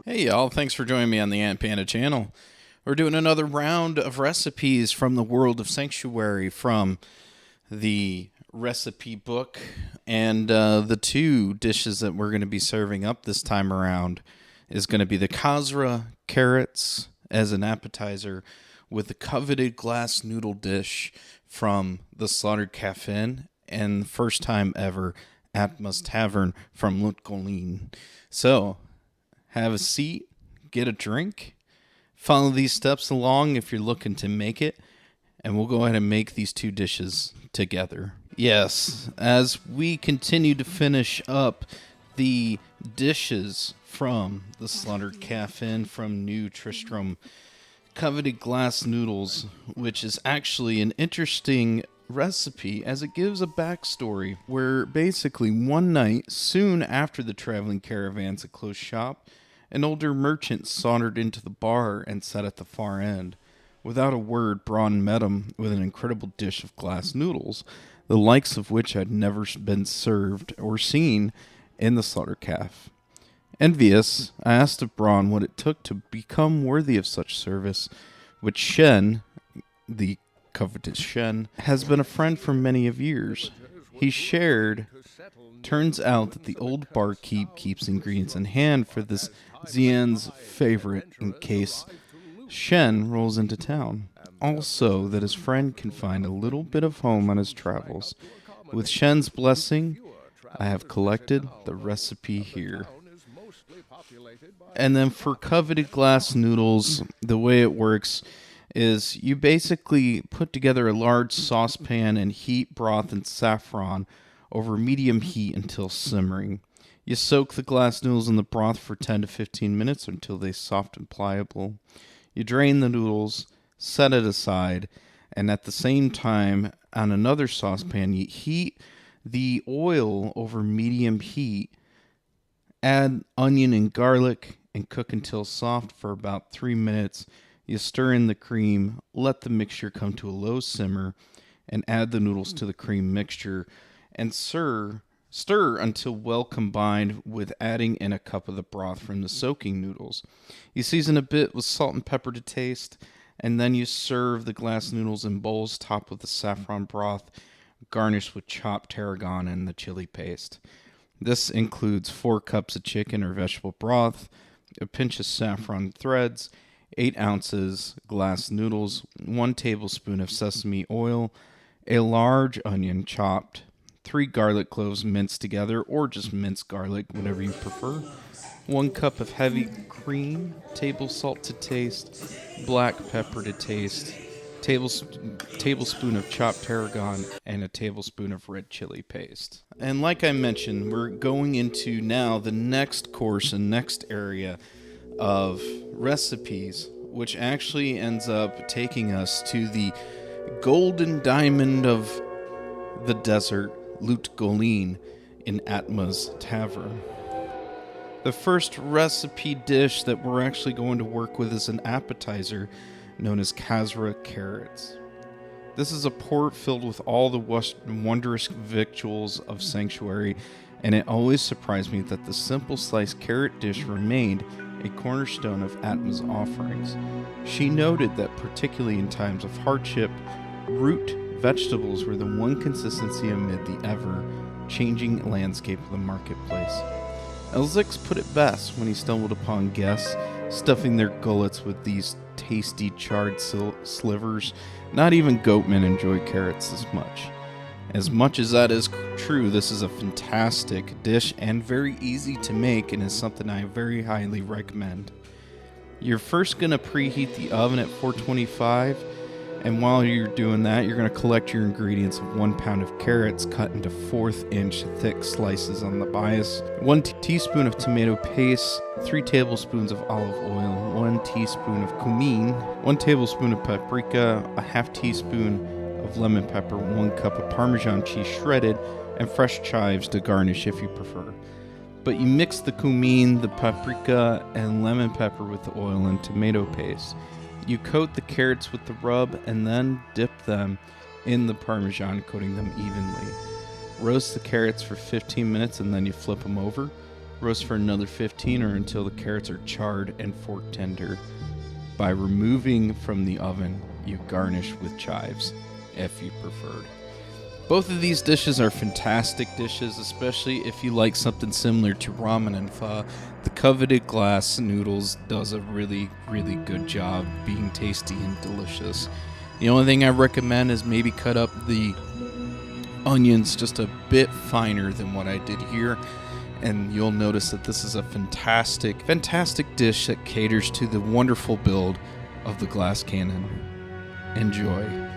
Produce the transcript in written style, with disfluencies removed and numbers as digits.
Hey y'all, thanks for joining me on the Ant Panda channel. We're doing another round of recipes from the world of Sanctuary from the recipe book. And the two dishes that we're going to be serving up this time around is going to be the Khzara carrots as an appetizer with the coveted glass noodle dish from the Slaughtered Cafe and the first time ever Atma's Tavern from Lutgolin. So, have a seat, get a drink, follow these steps along if you're looking to make it, and we'll go ahead and make these two dishes together. Yes, as we continue to finish up the dishes from the Slaughtered Cafe from New Tristram, coveted glass noodles, which is actually an interesting recipe as it gives a backstory where basically one night soon after the traveling caravans had closed shop, an older merchant sauntered into the bar and sat at the far end. Without a word, Braun met him with an incredible dish of glass noodles, the likes of which had never been served or seen in the Slaughter Calf. Envious, I asked of Braun what it took to become worthy of such service, which Shen, the covetous Shen, has been a friend for many of years. He shared, turns out that the old barkeep keeps ingredients in hand for this Xian's favorite in case Shen rolls into town. Also, that his friend can find a little bit of home on his travels. With Shen's blessing, I have collected the recipe here. And then for coveted glass noodles, the way it works is you basically put together a large saucepan and heat broth and saffron over medium heat until simmering. You soak the glass noodles in the broth for 10 to 15 minutes until they're soft and pliable. You drain the noodles, set it aside, and at the same time, on another saucepan, you heat the oil over medium heat, add onion and garlic, and cook until soft for about 3 minutes. You stir in the cream, let the mixture come to a low simmer, and add the noodles to the cream mixture, and stir until well combined with adding in a cup of the broth from the soaking noodles. You season a bit with salt and pepper to taste, and then you serve the glass noodles in bowls topped with the saffron broth, garnished with chopped tarragon and the chili paste. This includes 4 cups of chicken or vegetable broth, a pinch of saffron threads, 8 ounces glass noodles, 1 tablespoon of sesame oil, a large onion chopped, 3 garlic cloves minced together, or just minced garlic, whatever you prefer, 1 cup of heavy cream, table salt to taste, black pepper to taste, tablespoon of chopped tarragon, and a tablespoon of red chili paste. And like I mentioned, we're going into now the next course and next area of recipes, which actually ends up taking us to the golden diamond of the desert, Lutgolin, in Atma's Tavern. The first recipe dish that we're actually going to work with is an appetizer known as Khzara carrots. This is a port filled with all the wondrous victuals of Sanctuary, and it always surprised me that the simple sliced carrot dish remained a cornerstone of Atma's offerings. She noted that particularly in times of hardship, root vegetables were the one consistency amid the ever-changing landscape of the marketplace. Elzix put it best when he stumbled upon guests stuffing their gullets with these tasty charred slivers. Not even goatmen enjoy carrots this much. As much as that is true, this is a fantastic dish and very easy to make, and is something I very highly recommend. You're first going to preheat the oven at 425, and while you're doing that, you're going to collect your ingredients of 1 pound of carrots cut into 1/4 inch thick slices on the bias, 1 teaspoon of tomato paste, 3 tablespoons of olive oil, 1 teaspoon of cumin, 1 tablespoon of paprika, a half teaspoon of lemon pepper, 1 cup of Parmesan cheese shredded, and fresh chives to garnish if you prefer. But you mix the cumin, the paprika, and lemon pepper with the oil and tomato paste. You coat the carrots with the rub and then dip them in the Parmesan, coating them evenly. Roast the carrots for 15 minutes and then you flip them over. Roast for another 15 or until the carrots are charred and fork tender. By removing from the oven, you garnish with chives, if you preferred. Both of these dishes are fantastic dishes, especially if you like something similar to ramen and pho. The Coveted glass noodles does a really, really good job being tasty and delicious. The only thing I recommend is maybe cut up the onions just a bit finer than what I did here, and you'll notice that this is a fantastic, fantastic dish that caters to the wonderful build of the glass cannon. Enjoy.